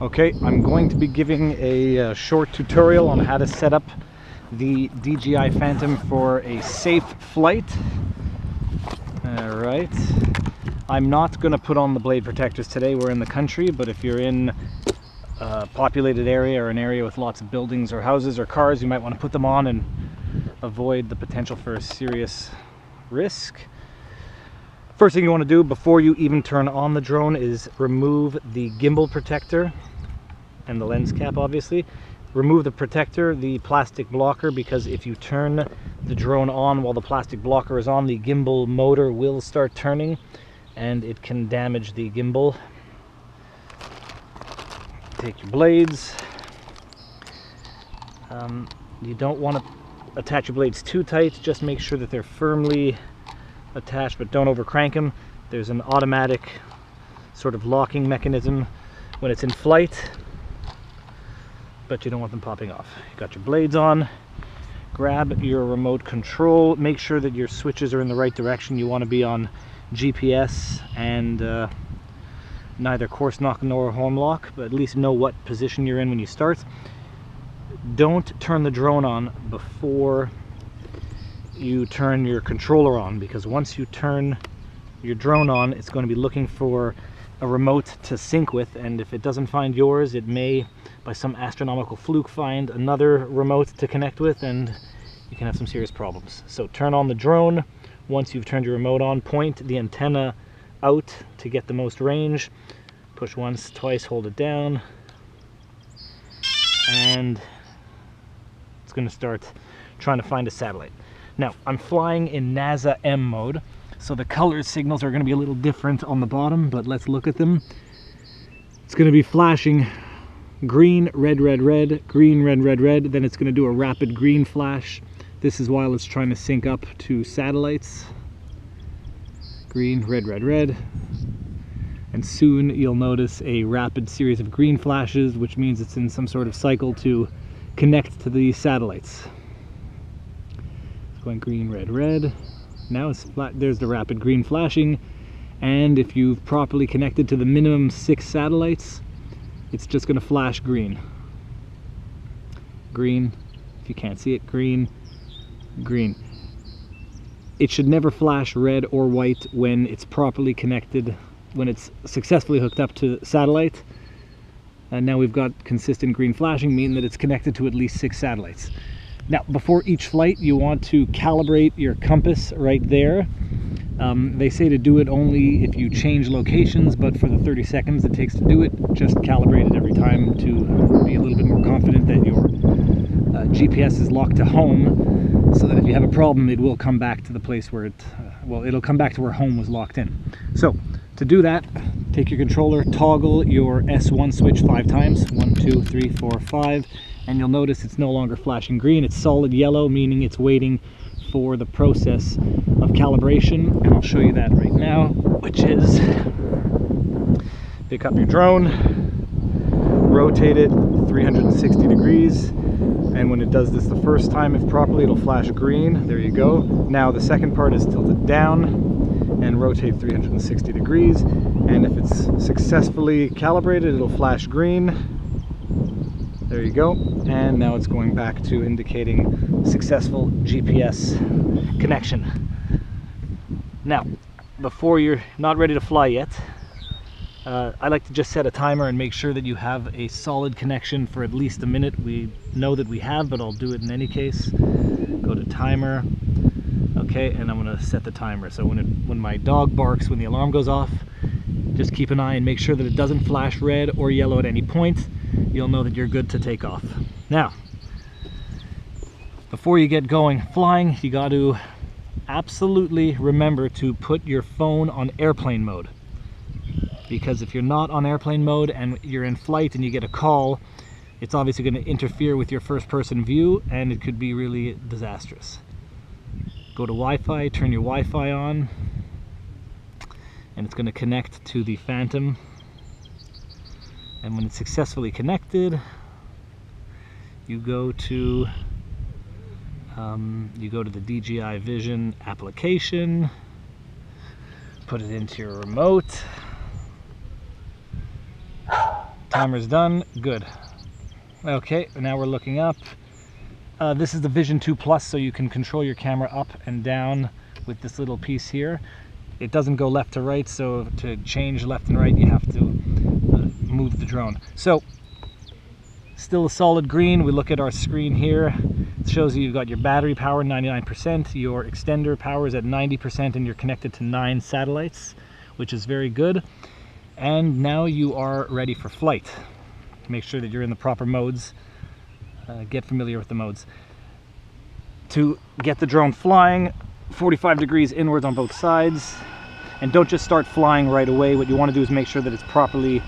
Okay, I'm going to be giving a short tutorial on how to set up the DJI Phantom for a safe flight. Alright, I'm not going to put on the blade protectors today. We're in the country, but if you're in a populated area or an area with lots of buildings or houses or cars, you might want to put them on and avoid the potential for a serious risk. First thing you want to do before you even turn on the drone is remove the gimbal protector and the lens cap, obviously. Remove the protector, the plastic blocker, because if you turn the drone on while the plastic blocker is on, the gimbal motor will start turning and it can damage the gimbal. Take your blades. You don't want to attach your blades too tight, just make sure that they're firmly attached, but don't over crank them. There's an automatic sort of locking mechanism when it's in flight, but you don't want them popping off. You got your blades on, grab your remote control, make sure that your switches are in the right direction. You want to be on GPS and neither course knock nor horn lock, but at least know what position you're in when you start. Don't turn the drone on before you turn your controller on, because once you turn your drone on, it's going to be looking for a remote to sync with, and if it doesn't find yours, it may, by some astronomical fluke, find another remote to connect with, and you can have some serious problems. So turn on the drone. Once you've turned your remote on, point the antenna out to get the most range. Push once, twice, hold it down, and it's going to start trying to find a satellite. Now, I'm flying in NASA M mode, so the color signals are going to be a little different on the bottom, but let's look at them. It's going to be flashing green, red, red, red, green, red, red, red, then it's going to do a rapid green flash. This is while it's trying to sync up to satellites. Green, red, red, red. And soon you'll notice a rapid series of green flashes, which means it's in some sort of cycle to connect to the satellites. Going green, red, red. Now it's flat. There's the rapid green flashing, and if you've properly connected to the minimum 6 satellites, it's just going to flash green. Green. If you can't see it, green, green. It should never flash red or white when it's properly connected, when it's successfully hooked up to satellite. And now we've got consistent green flashing, meaning that it's connected to at least 6 satellites. Now, before each flight, you want to calibrate your compass right there. They say to do it only if you change locations, but for the 30 seconds it takes to do it, just calibrate it every time to be a little bit more confident that your GPS is locked to home, so that if you have a problem, it will come back to the place where it'll come back to where home was locked in. So, to do that, take your controller, toggle your S1 switch 5 times, 1, 2, 3, 4, 5, and you'll notice it's no longer flashing green, it's solid yellow, meaning it's waiting for the process of calibration, and I'll show you that right now, which is pick up your drone, rotate it 360 degrees, and when it does this the first time, if properly, it'll flash green. There you go. Now the second part is tilted down and rotate 360 degrees, and if it's successfully calibrated, it'll flash green. There you go, and now it's going back to indicating successful GPS connection. Now, before you're not ready to fly yet, I like to just set a timer and make sure that you have a solid connection for at least a minute. We know that we have, but I'll do it in any case. Go to timer, okay, and I'm gonna set the timer. So when my dog barks, when the alarm goes off, just keep an eye and make sure that it doesn't flash red or yellow at any point. You'll know that you're good to take off. Now, before you get going flying, you got to absolutely remember to put your phone on airplane mode, because if you're not on airplane mode and you're in flight and you get a call, it's obviously going to interfere with your first-person view, and it could be really disastrous. Go to Wi-Fi, turn your Wi-Fi on, and it's going to connect to the Phantom. And when it's successfully connected, you go to the DJI Vision application, put it into your remote, Timer's done. Good. Okay, now we're looking up. This is the Vision 2 Plus, so you can control your camera up and down with this little piece here. It doesn't go left to right, so to change left and right, you have to move the drone. So, still a solid green. We look at our screen here. It shows you've got your battery power 99%, your extender power is at 90%, and you're connected to 9 satellites, which is very good. And now you are ready for flight. Make sure that you're in the proper modes. Get familiar with the modes. To get the drone flying, 45 degrees inwards on both sides. And don't just start flying right away. What you want to do is make sure that it's properly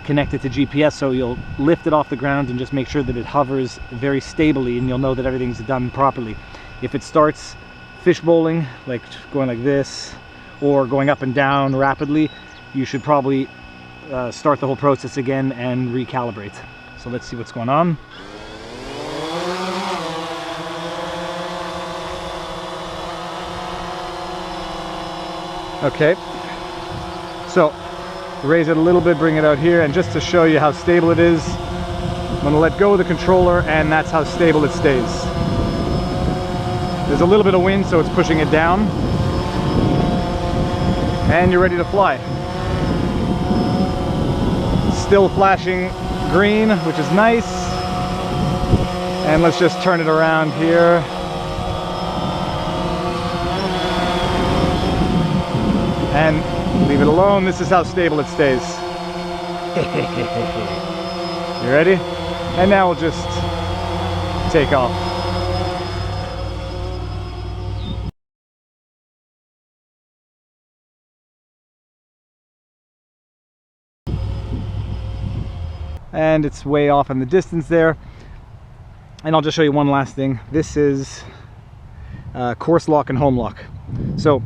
connected to GPS, so you'll lift it off the ground and just make sure that it hovers very stably, and you'll know that everything's done properly. If it starts fishbowling, like going like this, or going up and down rapidly, you should probably start the whole process again and recalibrate. So let's see what's going on. Okay, so raise it a little bit, bring it out here, and just to show you how stable it is, I'm going to let go of the controller, and that's how stable it stays. There's a little bit of wind, so it's pushing it down, and you're ready to fly. Still flashing green, which is nice, and let's just turn it around here. And leave it alone. This is how stable it stays. You ready? And now we'll just take off. And it's way off in the distance there. And I'll just show you one last thing. This is course lock and home lock. So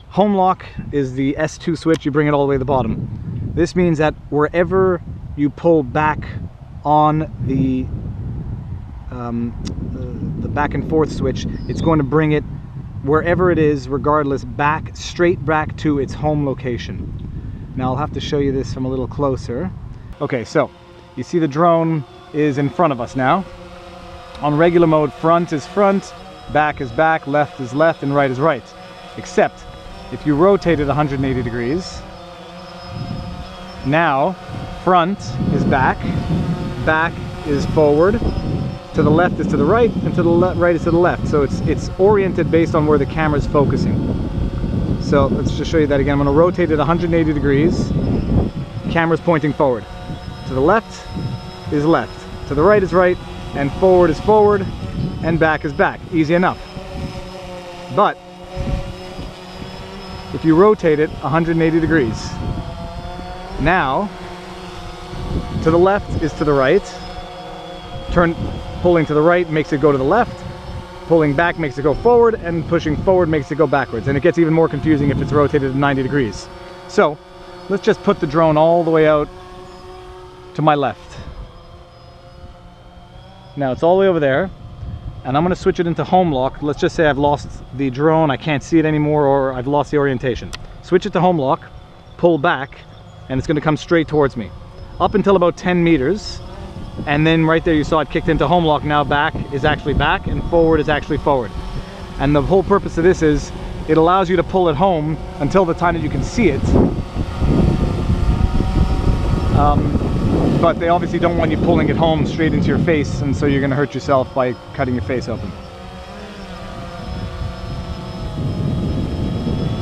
home lock is the S2 switch. You bring it all the way to the bottom. This means that wherever you pull back on the back and forth switch, it's going to bring it wherever it is, regardless, back, straight back to its home location. Now I'll have to show you this from a little closer. Okay, so you see the drone is in front of us now. On regular mode, front is front, back is back, left is left, and right is right. Except if you rotate it 180 degrees, now front is back, back is forward, to the left is to the right, and to the right is to the left. So it's oriented based on where the camera is focusing. So let's just show you that again. I'm going to rotate it 180 degrees. Camera's pointing forward. To the left is left, to the right is right, and forward is forward, and back is back. Easy enough. But if you rotate it 180 degrees, now to the left is to the right. Pulling to the right makes it go to the left, pulling back makes it go forward, and pushing forward makes it go backwards. And it gets even more confusing if it's rotated at 90 degrees. So let's just put the drone all the way out to my left. Now it's all the way over there, and I'm going to switch it into home lock. Let's just say I've lost the drone, I can't see it anymore, or I've lost the orientation. Switch it to home lock, pull back, and it's going to come straight towards me. Up until about 10 meters, and then right there you saw it kicked into home lock. Now back is actually back, and forward is actually forward. And the whole purpose of this is it allows you to pull it home until the time that you can see it. But they obviously don't want you pulling it home straight into your face, and so you're going to hurt yourself by cutting your face open.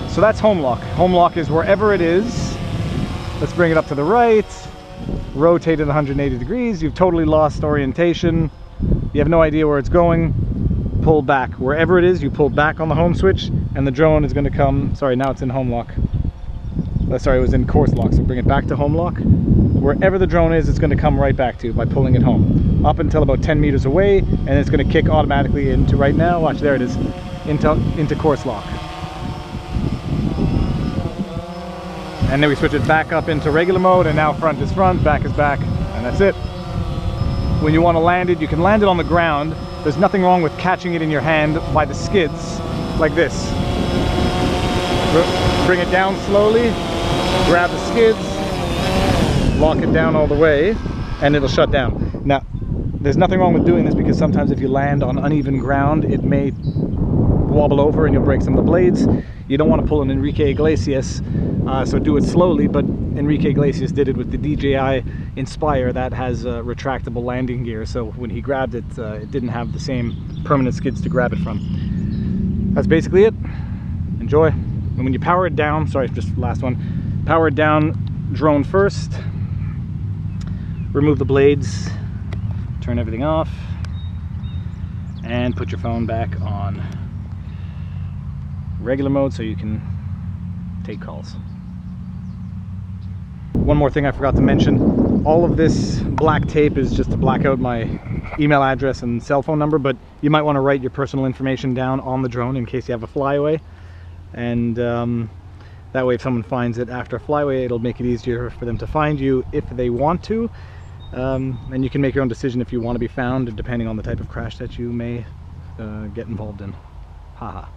So that's home lock. Home lock is wherever it is. Let's bring it up to the right, rotate it 180 degrees. You've totally lost orientation. You have no idea where it's going. Pull back. Wherever it is, you pull back on the home switch, and the drone is going to come. Sorry, now it's in home lock. Sorry, it was in course lock, so bring it back to home lock. Wherever the drone is, it's going to come right back to you by pulling it home. Up until about 10 meters away, and it's going to kick automatically into, right now, watch, there it is, into course lock. And then we switch it back up into regular mode, and now front is front, back is back, and that's it. When you want to land it, you can land it on the ground. There's nothing wrong with catching it in your hand by the skids, like this. Bring it down slowly, grab the skids, lock it down all the way, and it'll shut down. Now, there's nothing wrong with doing this, because sometimes if you land on uneven ground, it may wobble over and you'll break some of the blades. You don't want to pull an Enrique Iglesias, so do it slowly, but Enrique Iglesias did it with the DJI Inspire that has retractable landing gear, so when he grabbed it, it didn't have the same permanent skids to grab it from. That's basically it. Enjoy. And when you power it down, sorry, just last one, power it down, drone first, remove the blades, turn everything off, and put your phone back on regular mode so you can take calls. One more thing I forgot to mention, all of this black tape is just to black out my email address and cell phone number, but you might want to write your personal information down on the drone in case you have a flyaway, and that way if someone finds it after a flyaway, it'll make it easier for them to find you if they want to, and you can make your own decision if you want to be found depending on the type of crash that you may get involved in. Haha.